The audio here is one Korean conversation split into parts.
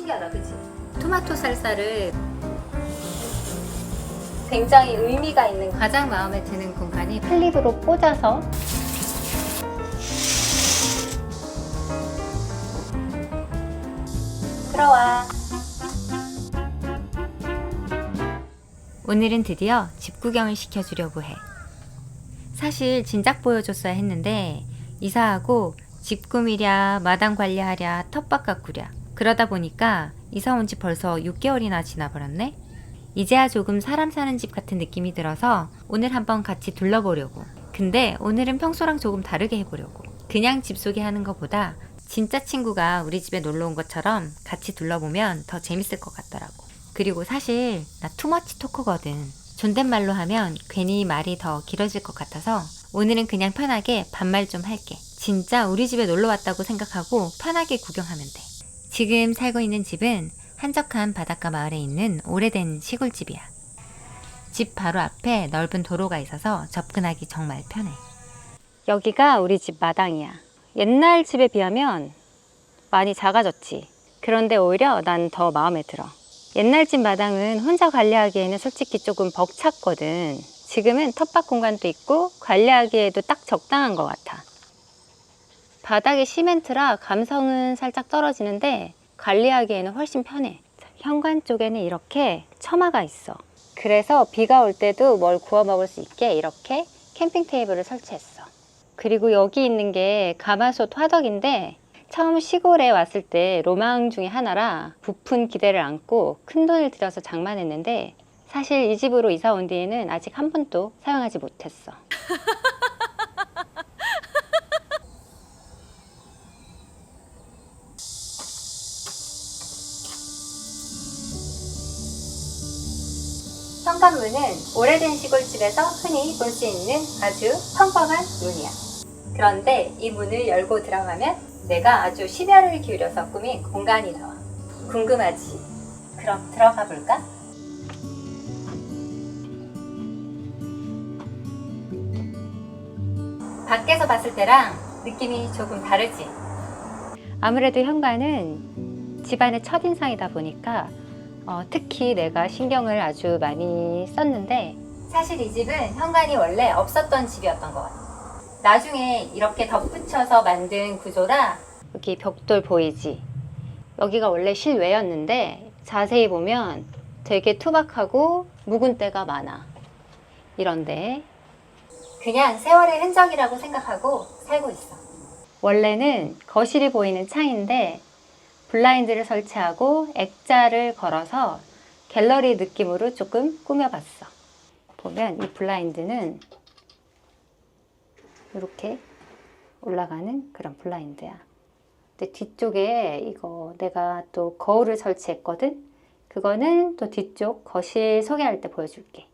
신기하다, 그치? 토마토 살사를 굉장히 의미가 있는 가장 마음에 드는 공간이 클립으로 꽂아서 들어와. 오늘은 드디어 집 구경을 시켜주려고 해. 사실 진작 보여줬어야 했는데 이사하고 집 꾸미랴, 마당 관리하랴, 텃밭 가꾸랴 그러다 보니까 이사 온 지 벌써 6개월이나 지나버렸네. 이제야 조금 사람 사는 집 같은 느낌이 들어서 오늘 한번 같이 둘러보려고. 근데 오늘은 평소랑 조금 다르게 해보려고. 그냥 집 소개하는 것보다 진짜 친구가 우리 집에 놀러 온 것처럼 같이 둘러보면 더 재밌을 것 같더라고. 그리고 사실 나 투머치 토커거든. 존댓말로 하면 괜히 말이 더 길어질 것 같아서 오늘은 그냥 편하게 반말 좀 할게. 진짜 우리 집에 놀러 왔다고 생각하고 편하게 구경하면 돼. 지금 살고 있는 집은 한적한 바닷가 마을에 있는 오래된 시골집이야. 집 바로 앞에 넓은 도로가 있어서 접근하기 정말 편해. 여기가 우리 집 마당이야. 옛날 집에 비하면 많이 작아졌지. 그런데 오히려 난 더 마음에 들어. 옛날 집 마당은 혼자 관리하기에는 솔직히 조금 벅찼거든. 지금은 텃밭 공간도 있고 관리하기에도 딱 적당한 것 같아. 바닥이 시멘트라 감성은 살짝 떨어지는데 관리하기에는 훨씬 편해. 현관 쪽에는 이렇게 처마가 있어. 그래서 비가 올 때도 뭘 구워 먹을 수 있게 이렇게 캠핑 테이블을 설치했어. 그리고 여기 있는 게 가마솥 화덕인데 처음 시골에 왔을 때 로망 중에 하나라 부푼 기대를 안고 큰돈을 들여서 장만했는데 사실 이 집으로 이사 온 뒤에는 아직 한 번도 사용하지 못했어. 현관문은 오래된 시골집에서 흔히 볼 수 있는 아주 평범한 문이야. 그런데 이 문을 열고 들어가면 내가 아주 심혈을 기울여서 꾸민 공간이 나와. 궁금하지? 그럼 들어가 볼까? 밖에서 봤을 때랑 느낌이 조금 다르지? 아무래도 현관은 집안의 첫인상이다 보니까 특히 내가 신경을 아주 많이 썼는데 사실 이 집은 현관이 원래 없었던 집이었던 것 같아. 나중에 이렇게 덧붙여서 만든 구조라 여기 벽돌 보이지? 여기가 원래 실외였는데 자세히 보면 되게 투박하고 묵은 때가 많아. 이런데 그냥 세월의 흔적이라고 생각하고 살고 있어. 원래는 거실이 보이는 창인데 블라인드를 설치하고 액자를 걸어서 갤러리 느낌으로 조금 꾸며봤어. 보면 이 블라인드는 이렇게 올라가는 그런 블라인드야. 근데 뒤쪽에 이거 내가 또 거울을 설치했거든? 그거는 또 뒤쪽 거실 소개할 때 보여줄게.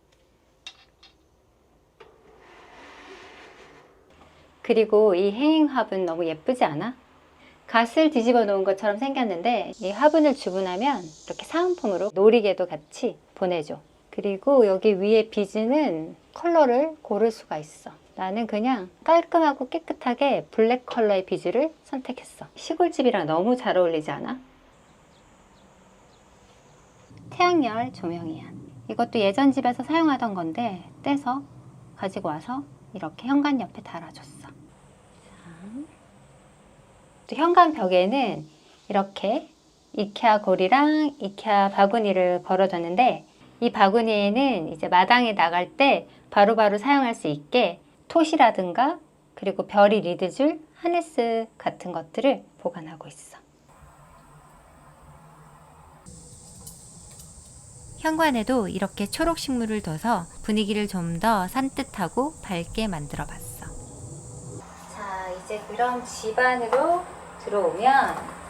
그리고 이 행잉 화분 너무 예쁘지 않아? 갓을 뒤집어 놓은 것처럼 생겼는데 이 화분을 주문하면 이렇게 사은품으로 놀이개도 같이 보내줘. 그리고 여기 위에 비즈는 컬러를 고를 수가 있어. 나는 그냥 깔끔하고 깨끗하게 블랙 컬러의 비즈를 선택했어. 시골집이랑 너무 잘 어울리지 않아? 태양열 조명이야. 이것도 예전 집에서 사용하던 건데 떼서 가지고 와서 이렇게 현관 옆에 달아줬어. 또 현관 벽에는 이렇게 이케아 고리랑 이케아 바구니를 걸어뒀는데 이 바구니에는 이제 마당에 나갈 때 바로바로 사용할 수 있게 톳이라든가 그리고 별이 리드줄, 하네스 같은 것들을 보관하고 있어. 현관에도 이렇게 초록 식물을 둬서 분위기를 좀 더 산뜻하고 밝게 만들어 봤어. 자, 이제 그럼 집 안으로 들어오면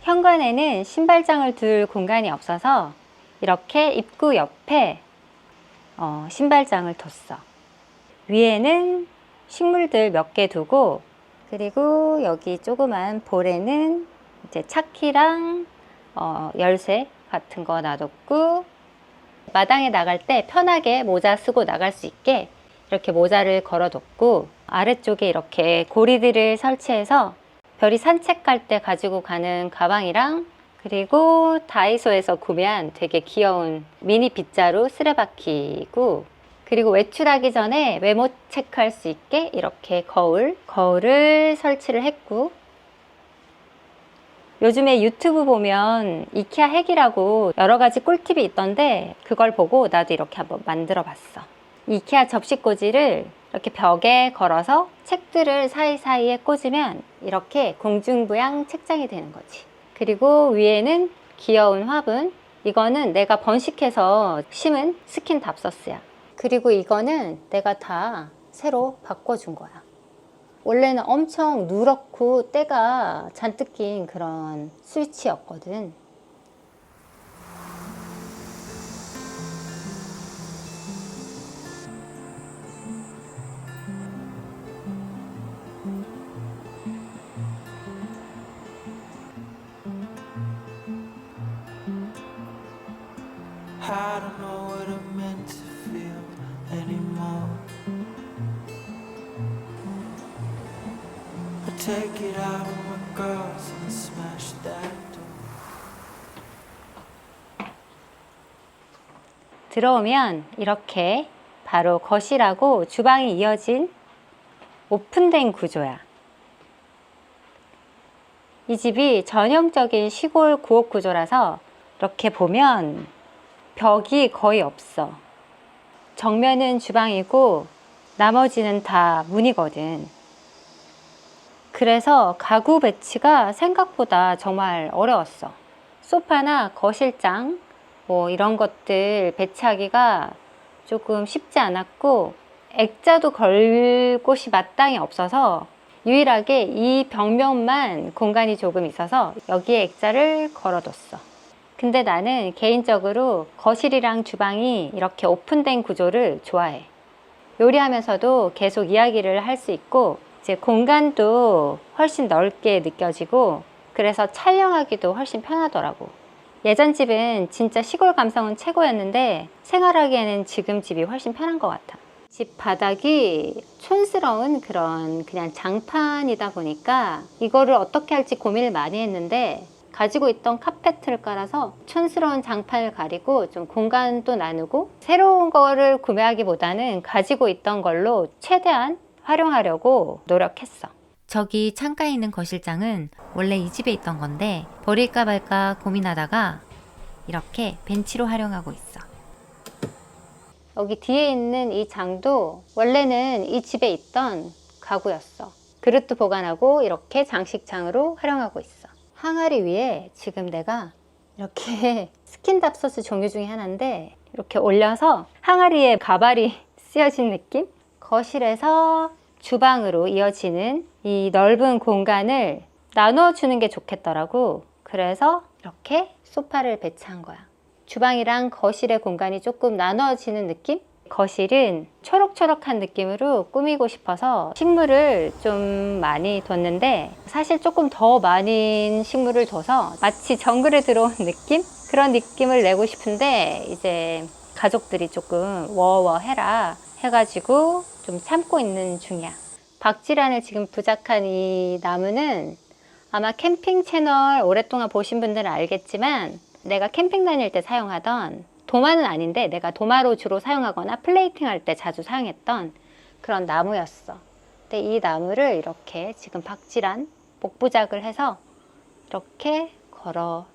현관에는 신발장을 둘 공간이 없어서 이렇게 입구 옆에 신발장을 뒀어. 위에는 식물들 몇 개 두고 그리고 여기 조그만 볼에는 이제 차키랑 열쇠 같은 거 놔뒀고, 마당에 나갈 때 편하게 모자 쓰고 나갈 수 있게 이렇게 모자를 걸어뒀고, 아래쪽에 이렇게 고리들을 설치해서 별이 산책 갈 때 가지고 가는 가방이랑, 그리고 다이소에서 구매한 되게 귀여운 미니 빗자루 쓰레바퀴고, 그리고 외출하기 전에 외모 체크할 수 있게 이렇게 거울을 설치를 했고, 요즘에 유튜브 보면 이케아 핵이라고 여러 가지 꿀팁이 있던데 그걸 보고 나도 이렇게 한번 만들어 봤어. 이케아 접시꽂이를 이렇게 벽에 걸어서 책들을 사이사이에 꽂으면 이렇게 공중부양 책장이 되는 거지. 그리고 위에는 귀여운 화분, 이거는 내가 번식해서 심은 스킨 답서스야. 그리고 이거는 내가 다 새로 바꿔준 거야. 원래는 엄청 누렇고 때가 잔뜩 낀 그런 스위치였거든. I don't know what I'm meant to feel anymore. I take it out of my girls and smash that door. 들어오면 이렇게 바로 거실하고 주방이 이어진 오픈된 구조야. 이 집이 전형적인 시골 구옥 구조라서 이렇게 보면 벽이 거의 없어. 정면은 주방이고 나머지는 다 문이거든. 그래서 가구 배치가 생각보다 정말 어려웠어. 소파나 거실장 뭐 이런 것들 배치하기가 조금 쉽지 않았고, 액자도 걸 곳이 마땅히 없어서 유일하게 이 벽면만 공간이 조금 있어서 여기에 액자를 걸어뒀어. 근데 나는 개인적으로 거실이랑 주방이 이렇게 오픈된 구조를 좋아해. 요리하면서도 계속 이야기를 할 수 있고, 이제 공간도 훨씬 넓게 느껴지고, 그래서 촬영하기도 훨씬 편하더라고. 예전 집은 진짜 시골 감성은 최고였는데 생활하기에는 지금 집이 훨씬 편한 것 같아. 집 바닥이 촌스러운 그런 그냥 장판이다 보니까 이거를 어떻게 할지 고민을 많이 했는데, 가지고 있던 카페트를 깔아서 촌스러운 장판을 가리고 좀 공간도 나누고, 새로운 거를 구매하기보다는 가지고 있던 걸로 최대한 활용하려고 노력했어. 저기 창가에 있는 거실장은 원래 이 집에 있던 건데 버릴까 말까 고민하다가 이렇게 벤치로 활용하고 있어. 여기 뒤에 있는 이 장도 원래는 이 집에 있던 가구였어. 그릇도 보관하고 이렇게 장식장으로 활용하고 있어. 항아리 위에 지금 내가 이렇게 스킨답서스 종류 중에 하나인데 이렇게 올려서 항아리에 가발이 쓰여진 느낌? 거실에서 주방으로 이어지는 이 넓은 공간을 나누어주는 게 좋겠더라고. 그래서 이렇게 소파를 배치한 거야. 주방이랑 거실의 공간이 조금 나눠지는 느낌? 거실은 초록초록한 느낌으로 꾸미고 싶어서 식물을 좀 많이 뒀는데, 사실 조금 더 많은 식물을 둬서 마치 정글에 들어온 느낌? 그런 느낌을 내고 싶은데 이제 가족들이 조금 워워해라 해가지고 좀 참고 있는 중이야. 박지란을 지금 부작한 이 나무는 아마 캠핑 채널 오랫동안 보신 분들은 알겠지만, 내가 캠핑 다닐 때 사용하던, 도마는 아닌데 내가 도마로 주로 사용하거나 플레이팅 할 때 자주 사용했던 그런 나무였어. 근데 이 나무를 이렇게 지금 박지란 목부작을 해서 이렇게 걸어뒀어.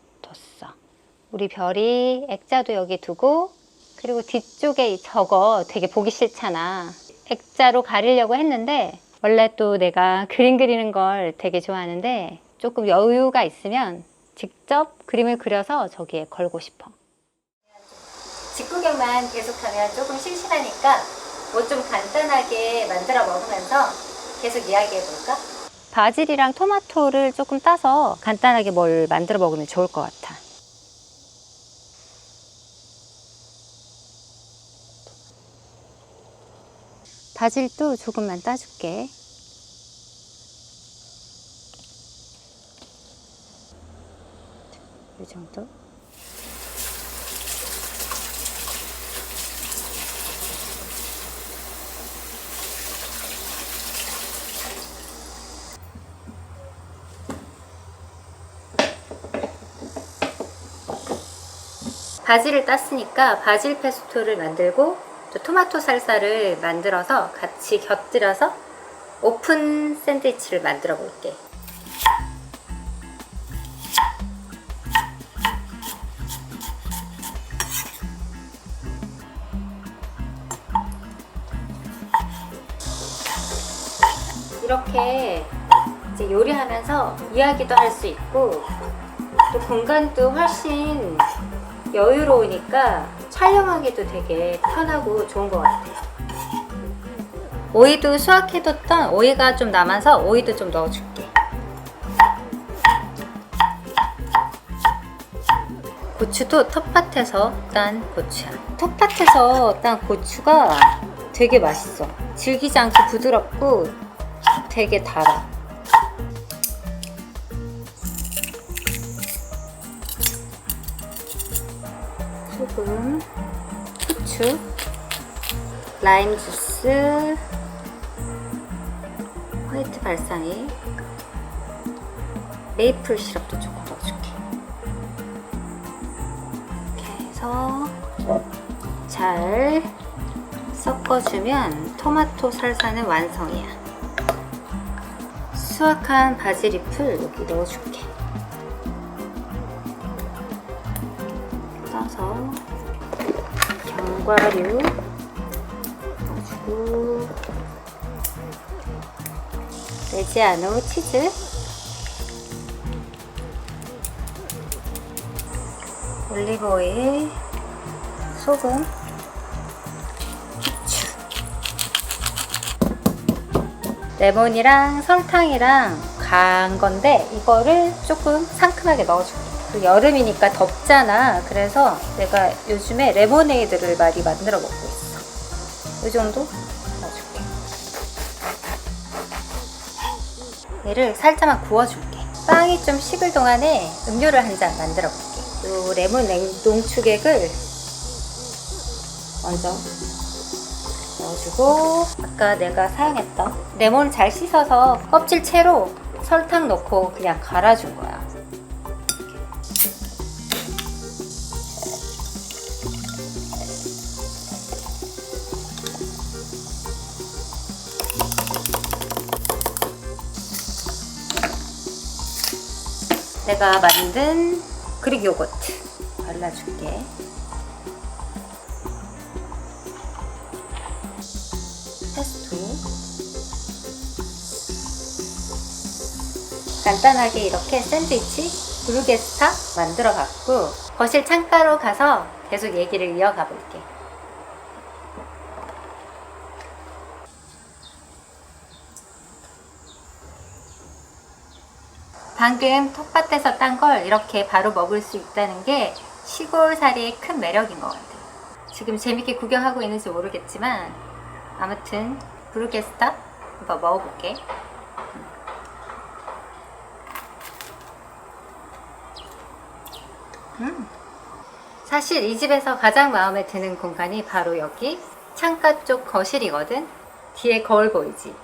우리 별이 액자도 여기 두고, 그리고 뒤쪽에 저거 되게 보기 싫잖아. 액자로 가리려고 했는데, 원래 또 내가 그림 그리는 걸 되게 좋아하는데 조금 여유가 있으면 직접 그림을 그려서 저기에 걸고 싶어. 집 구경만 계속하면 조금 심심하니까 뭐 좀 간단하게 만들어 먹으면서 계속 이야기해 볼까? 바질이랑 토마토를 조금 따서 간단하게 뭘 만들어 먹으면 좋을 것 같아. 바질도 조금만 따줄게. 이 정도. 바질을 땄으니까 바질 페스토를 만들고 또 토마토 살사를 만들어서 같이 곁들여서 오픈 샌드위치를 만들어 볼게. 이렇게 이제 요리하면서 이야기도 할 수 있고 또 공간도 훨씬 여유로우니까 촬영하기도 되게 편하고 좋은 것 같아요. 오이도 수확해뒀던 오이가 좀 남아서 오이도 좀 넣어줄게. 고추도 텃밭에서 딴 고추야. 텃밭에서 딴 고추가 되게 맛있어. 질기지 않고 부드럽고 되게 달아. 소금, 후추, 라임 주스, 화이트 발사믹, 메이플 시럽도 조금 넣어줄게. 이렇게 해서 잘 섞어주면 토마토 살사는 완성이야. 수확한 바질잎을 여기 넣어줄게. 떠서 견과류 넣어주고 레지아노 치즈, 올리브오일, 소금, 후추, 레몬이랑 설탕이랑 간 건데 이거를 조금 상큼하게 넣어줄게. 여름이니까 덥잖아. 그래서 내가 요즘에 레모네이드를 많이 만들어 먹고 있어. 이 정도 넣어줄게. 얘를 살짝만 구워줄게. 빵이 좀 식을 동안에 음료를 한 잔 만들어 볼게. 요 레몬 농축액을 먼저 넣어주고 아까 내가 사용했던 레몬 잘 씻어서 껍질 채로 설탕 넣고 그냥 갈아준 거야. 내가 만든 그릭 요거트 발라줄게. 페스토 간단하게 이렇게 샌드위치 브루게스타 만들어 갖고 거실 창가로 가서 계속 얘기를 이어가 볼게. 방금 텃밭에서 딴 걸 이렇게 바로 먹을 수 있다는 게 시골살이의 큰 매력인 것 같아요. 지금 재밌게 구경하고 있는지 모르겠지만 아무튼 브루게스타 한번 먹어볼게. 사실 이 집에서 가장 마음에 드는 공간이 바로 여기 창가 쪽 거실이거든. 뒤에 거울 보이지?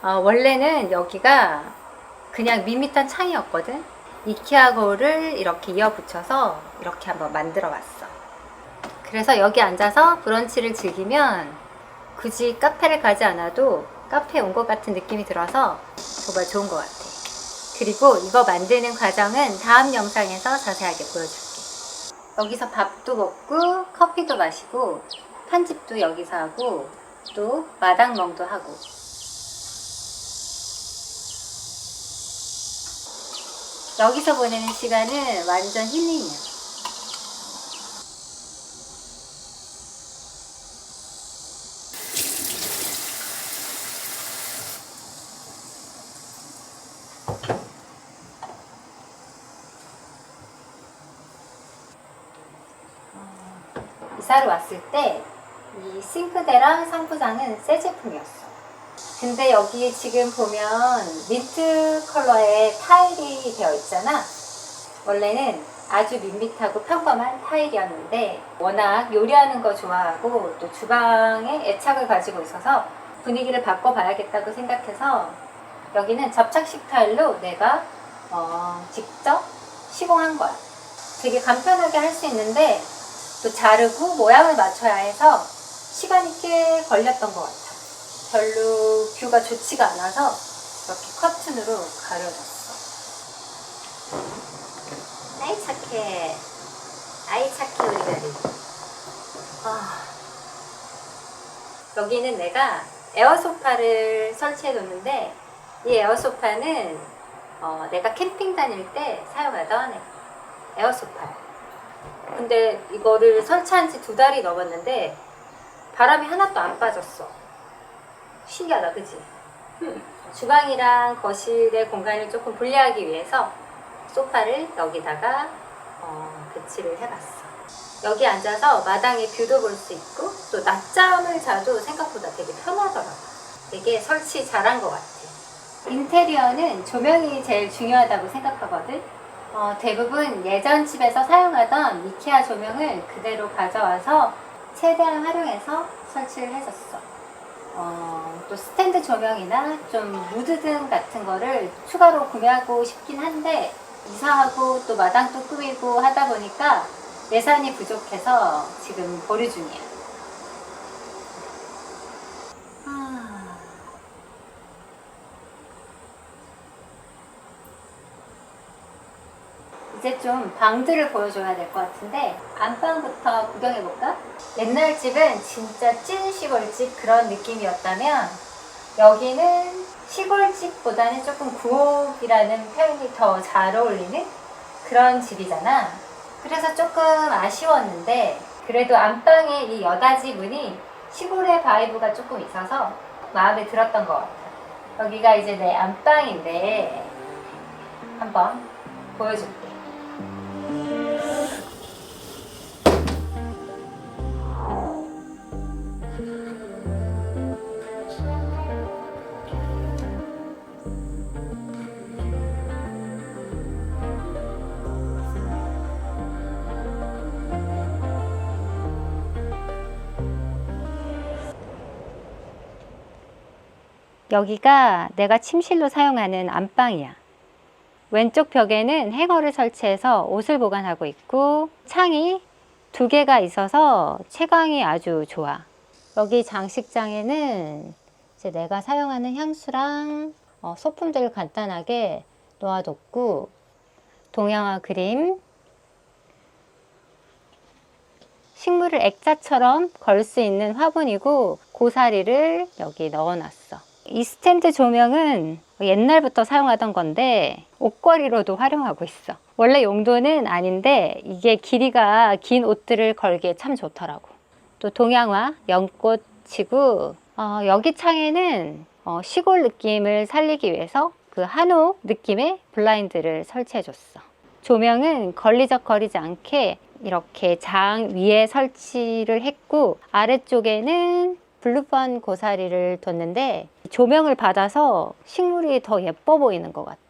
원래는 여기가 그냥 밋밋한 창이었거든. 이케아 거울을 이렇게 이어 붙여서 이렇게 한번 만들어 봤어. 그래서 여기 앉아서 브런치를 즐기면 굳이 카페를 가지 않아도 카페에 온 것 같은 느낌이 들어서 정말 좋은 것 같아. 그리고 이거 만드는 과정은 다음 영상에서 자세하게 보여줄게. 여기서 밥도 먹고 커피도 마시고 편집도 여기서 하고 또 마당멍도 하고. 여기서 보내는 시간은 완전 힐링이야. 이사를 왔을 때 이 싱크대랑 상부장은 새 제품이었어. 근데 여기 지금 보면 민트 컬러의 타일이 되어 있잖아. 원래는 아주 밋밋하고 평범한 타일이었는데 워낙 요리하는 거 좋아하고 또 주방에 애착을 가지고 있어서 분위기를 바꿔봐야겠다고 생각해서 여기는 접착식 타일로 내가 직접 시공한 거야. 되게 간편하게 할 수 있는데 또 자르고 모양을 맞춰야 해서 시간이 꽤 걸렸던 것 같아. 별로 뷰가 좋지가 않아서 이렇게 커튼으로 가려줬어. 아이 착해. 아이 착해 우리 가리. 여기는 내가 에어소파를 설치해 뒀는데 이 에어소파는 내가 캠핑 다닐 때 사용하던 에어소파야. 근데 이거를 설치한 지 2달이 넘었는데 바람이 하나도 안 빠졌어. 신기하다, 그치? 주방이랑 거실의 공간을 조금 분리하기 위해서 소파를 여기다가 배치를 해봤어. 여기 앉아서 마당에 뷰도 볼 수 있고 또 낮잠을 자도 생각보다 되게 편하더라고. 되게 설치 잘한 것 같아. 인테리어는 조명이 제일 중요하다고 생각하거든. 대부분 예전 집에서 사용하던 이케아 조명을 그대로 가져와서 최대한 활용해서 설치를 해줬어. 또 스탠드 조명이나 좀 무드등 같은 거를 추가로 구매하고 싶긴 한데 이사하고 또 마당도 꾸미고 하다 보니까 예산이 부족해서 지금 보류 중이야. 이제 좀 방들을 보여줘야 될 것 같은데 안방부터 구경해볼까? 옛날 집은 진짜 찐 시골집 그런 느낌이었다면 여기는 시골집보다는 조금 구옥이라는 표현이 더 잘 어울리는 그런 집이잖아. 그래서 조금 아쉬웠는데 그래도 안방에 이 여닫이 문이 시골의 바이브가 조금 있어서 마음에 들었던 것 같아. 여기가 이제 내 안방인데 한번 보여줄게. 여기가 내가 침실로 사용하는 안방이야. 왼쪽 벽에는 행어를 설치해서 옷을 보관하고 있고 창이 2개가 있어서 채광이 아주 좋아. 여기 장식장에는 이제 내가 사용하는 향수랑 소품들을 간단하게 놓아뒀고 동양화 그림, 식물을 액자처럼 걸 수 있는 화분이고 고사리를 여기 넣어놨어. 이 스탠드 조명은 옛날부터 사용하던 건데 옷걸이로도 활용하고 있어. 원래 용도는 아닌데 이게 길이가 긴 옷들을 걸기에 참 좋더라고. 또 동양화 연꽃이고 여기 창에는 시골 느낌을 살리기 위해서 그 한옥 느낌의 블라인드를 설치해줬어. 조명은 걸리적거리지 않게 이렇게 장 위에 설치를 했고 아래쪽에는 블루펀 고사리를 뒀는데 조명을 받아서 식물이 더 예뻐 보이는 것 같아.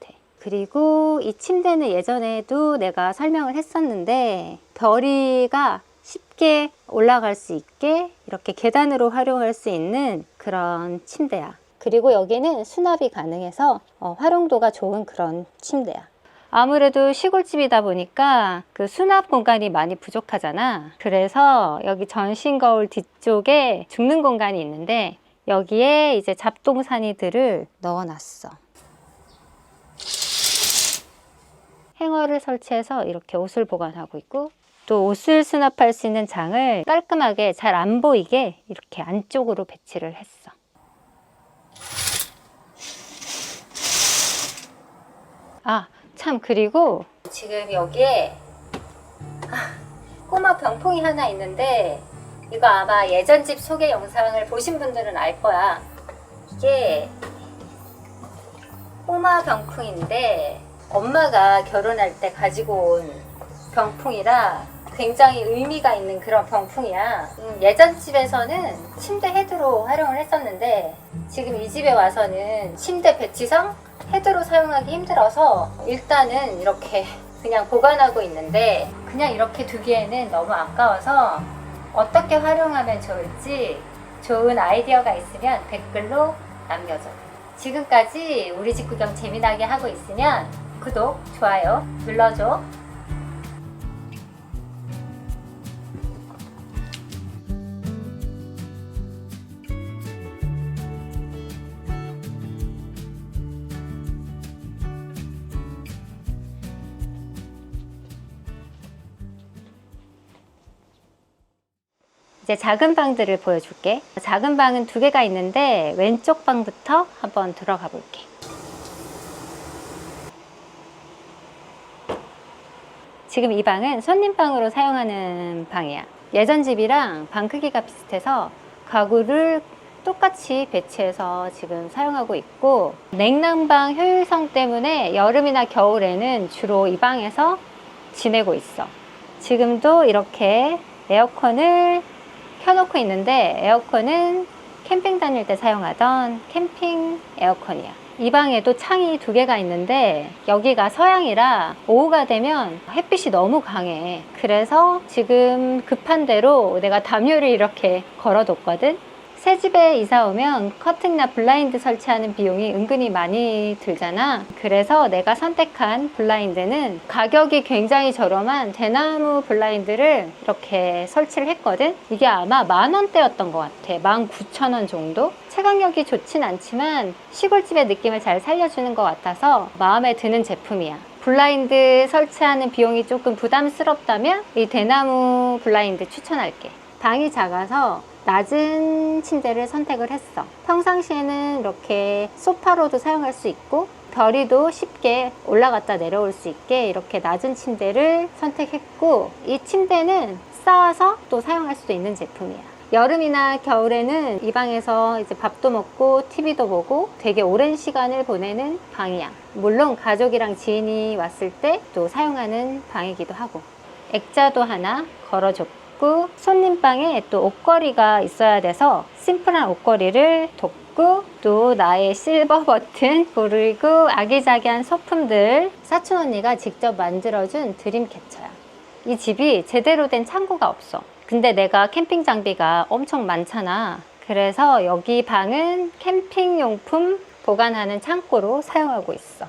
그리고 이 침대는 예전에도 내가 설명을 했었는데 별이가 쉽게 올라갈 수 있게 이렇게 계단으로 활용할 수 있는 그런 침대야. 그리고 여기는 수납이 가능해서 활용도가 좋은 그런 침대야. 아무래도 시골집이다 보니까 그 수납 공간이 많이 부족하잖아. 그래서 여기 전신 거울 뒤쪽에 죽는 공간이 있는데 여기에 이제 잡동사니들을 넣어놨어. 행어를 설치해서 이렇게 옷을 보관하고 있고 또 옷을 수납할 수 있는 장을 깔끔하게 잘 안 보이게 이렇게 안쪽으로 배치를 했어. 참 그리고 지금 여기에 꼬마 병풍이 하나 있는데 이거 아마 예전 집 소개 영상을 보신 분들은 알 거야. 이게 꼬마 병풍인데 엄마가 결혼할 때 가지고 온 병풍이라 굉장히 의미가 있는 그런 병풍이야. 예전 집에서는 침대 헤드로 활용을 했었는데 지금 이 집에 와서는 침대 배치상 헤드로 사용하기 힘들어서 일단은 이렇게 그냥 보관하고 있는데 그냥 이렇게 두기에는 너무 아까워서 어떻게 활용하면 좋을지 좋은 아이디어가 있으면 댓글로 남겨줘. 지금까지 우리 집 구경 재미나게 하고 있으면 구독, 좋아요 눌러줘. 이제 작은 방들을 보여줄게. 작은 방은 2개가 있는데 왼쪽 방부터 한번 들어가 볼게. 지금 이 방은 손님방으로 사용하는 방이야. 예전 집이랑 방 크기가 비슷해서 가구를 똑같이 배치해서 지금 사용하고 있고, 냉난방 효율성 때문에 여름이나 겨울에는 주로 이 방에서 지내고 있어. 지금도 이렇게 에어컨을 켜놓고 있는데 에어컨은 캠핑 다닐 때 사용하던 캠핑 에어컨이야. 이 방에도 창이 2개가 있는데 여기가 서양이라 오후가 되면 햇빛이 너무 강해. 그래서 지금 급한 대로 내가 담요를 이렇게 걸어뒀거든. 새 집에 이사 오면 커튼이나 블라인드 설치하는 비용이 은근히 많이 들잖아. 그래서 내가 선택한 블라인드는 가격이 굉장히 저렴한 대나무 블라인드를 이렇게 설치를 했거든. 이게 아마 10,000원대였던 것 같아. 19,000원 정도? 체감력이 좋진 않지만 시골집의 느낌을 잘 살려주는 것 같아서 마음에 드는 제품이야. 블라인드 설치하는 비용이 조금 부담스럽다면 이 대나무 블라인드 추천할게. 방이 작아서 낮은 침대를 선택을 했어. 평상시에는 이렇게 소파로도 사용할 수 있고 결의도 쉽게 올라갔다 내려올 수 있게 이렇게 낮은 침대를 선택했고, 이 침대는 쌓아서 또 사용할 수도 있는 제품이야. 여름이나 겨울에는 이 방에서 이제 밥도 먹고 TV도 보고 되게 오랜 시간을 보내는 방이야. 물론 가족이랑 지인이 왔을 때 또 사용하는 방이기도 하고. 액자도 하나 걸어줬고, 손님방에 또 옷걸이가 있어야 돼서 심플한 옷걸이를 뒀고, 또 나의 실버 버튼 그리고 아기자기한 소품들 사촌 언니가 직접 만들어준 드림캐쳐야. 이 집이 제대로 된 창고가 없어. 근데 내가 캠핑 장비가 엄청 많잖아. 그래서 여기 방은 캠핑용품 보관하는 창고로 사용하고 있어.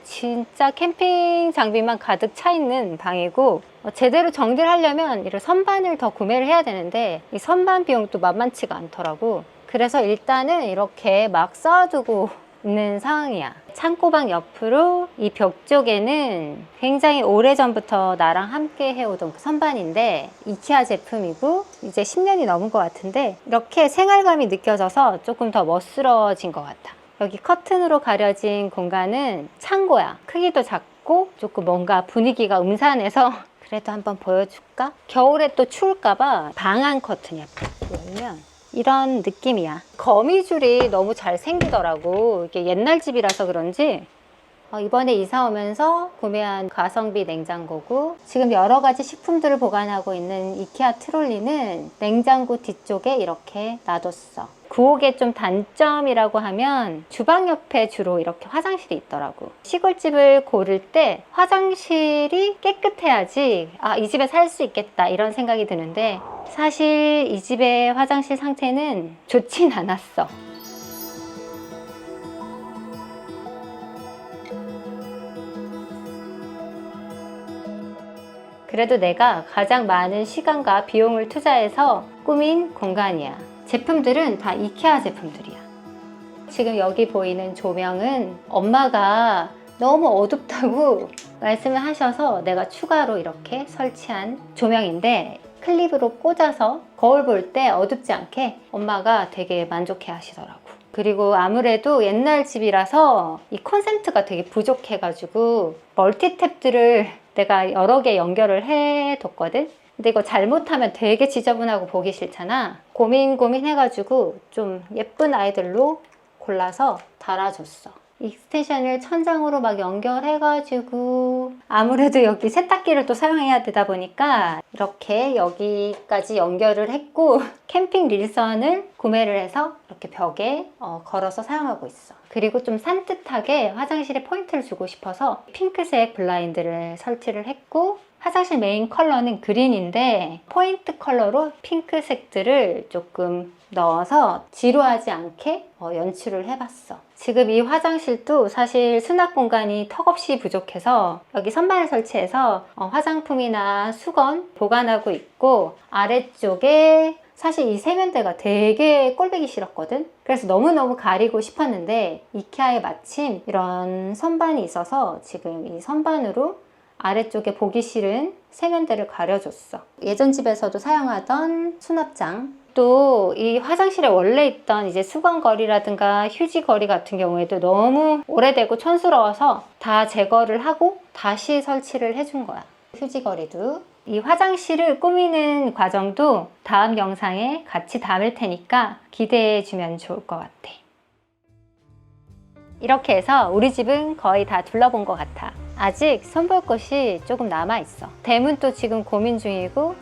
진짜 캠핑 장비만 가득 차 있는 방이고, 제대로 정리를 하려면 이런 선반을 더 구매를 해야 되는데 이 선반 비용도 만만치가 않더라고. 그래서 일단은 이렇게 막 쌓아두고 있는 상황이야. 창고방 옆으로 이 벽 쪽에는 굉장히 오래전부터 나랑 함께 해오던 그 선반인데 이케아 제품이고 이제 10년이 넘은 것 같은데 이렇게 생활감이 느껴져서 조금 더 멋스러워진 것 같아. 여기 커튼으로 가려진 공간은 창고야. 크기도 작고 조금 뭔가 분위기가 음산해서 그래도 한번 보여줄까? 겨울에 또 추울까봐 방안 커튼이야. 보면 이런 느낌이야. 거미줄이 너무 잘 생기더라고. 이게 옛날 집이라서 그런지 이번에 이사 오면서 구매한 가성비 냉장고고, 지금 여러 가지 식품들을 보관하고 있는 이케아 트롤리는 냉장고 뒤쪽에 이렇게 놔뒀어. 구옥의 좀 단점이라고 하면 주방 옆에 주로 이렇게 화장실이 있더라고. 시골집을 고를 때 화장실이 깨끗해야지 이 집에 살 수 있겠다 이런 생각이 드는데 사실 이 집의 화장실 상태는 좋진 않았어. 그래도 내가 가장 많은 시간과 비용을 투자해서 꾸민 공간이야. 제품들은 다 이케아 제품들이야. 지금 여기 보이는 조명은 엄마가 너무 어둡다고 말씀을 하셔서 내가 추가로 이렇게 설치한 조명인데, 클립으로 꽂아서 거울 볼 때 어둡지 않게 엄마가 되게 만족해 하시더라고. 그리고 아무래도 옛날 집이라서 이 콘센트가 되게 부족해가지고 멀티탭들을 내가 여러 개 연결을 해뒀거든. 근데 이거 잘못하면 되게 지저분하고 보기 싫잖아. 고민 해가지고 좀 예쁜 아이들로 골라서 달아줬어. 익스텐션을 천장으로 막 연결해가지고 아무래도 여기 세탁기를 또 사용해야 되다 보니까 이렇게 여기까지 연결을 했고 캠핑 릴선을 구매를 해서 이렇게 벽에 걸어서 사용하고 있어. 그리고 좀 산뜻하게 화장실에 포인트를 주고 싶어서 핑크색 블라인드를 설치를 했고 화장실 메인 컬러는 그린인데 포인트 컬러로 핑크색들을 조금 넣어서 지루하지 않게 연출을 해봤어. 지금 이 화장실도 사실 수납 공간이 턱없이 부족해서 여기 선반을 설치해서 화장품이나 수건 보관하고 있고 아래쪽에 사실 이 세면대가 되게 꼴보기 싫었거든. 그래서 너무너무 가리고 싶었는데 이케아에 마침 이런 선반이 있어서 지금 이 선반으로 아래쪽에 보기 싫은 세면대를 가려줬어. 예전 집에서도 사용하던 수납장, 또 이 화장실에 원래 있던 이제 수건거리라든가 휴지거리 같은 경우에도 너무 오래되고 촌스러워서 다 제거를 하고 다시 설치를 해준 거야. 휴지거리도. 이 화장실을 꾸미는 과정도 다음 영상에 같이 담을 테니까 기대해 주면 좋을 것 같아. 이렇게 해서 우리 집은 거의 다 둘러본 것 같아. 아직 손볼 곳이 조금 남아있어. 대문도 지금 고민 중이고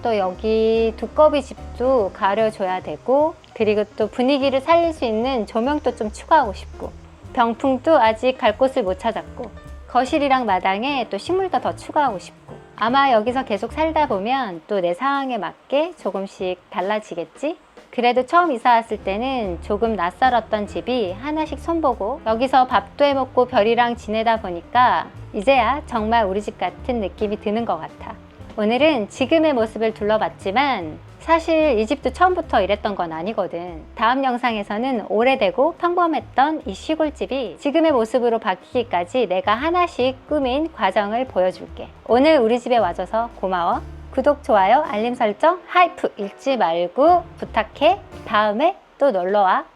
또 여기 두꺼비 집도 가려줘야 되고 그리고 또 분위기를 살릴 수 있는 조명도 좀 추가하고 싶고 병풍도 아직 갈 곳을 못 찾았고 거실이랑 마당에 또 식물도 더 추가하고 싶고 아마 여기서 계속 살다 보면 또 내 상황에 맞게 조금씩 달라지겠지? 그래도 처음 이사 왔을 때는 조금 낯설었던 집이 하나씩 손보고 여기서 밥도 해먹고 별이랑 지내다 보니까 이제야 정말 우리 집 같은 느낌이 드는 것 같아. 오늘은 지금의 모습을 둘러봤지만 사실 이 집도 처음부터 이랬던 건 아니거든. 다음 영상에서는 오래되고 평범했던 이 시골집이 지금의 모습으로 바뀌기까지 내가 하나씩 꾸민 과정을 보여줄게. 오늘 우리 집에 와줘서 고마워. 구독, 좋아요, 알림 설정, 하이프 잊지 말고 부탁해. 다음에 또 놀러와.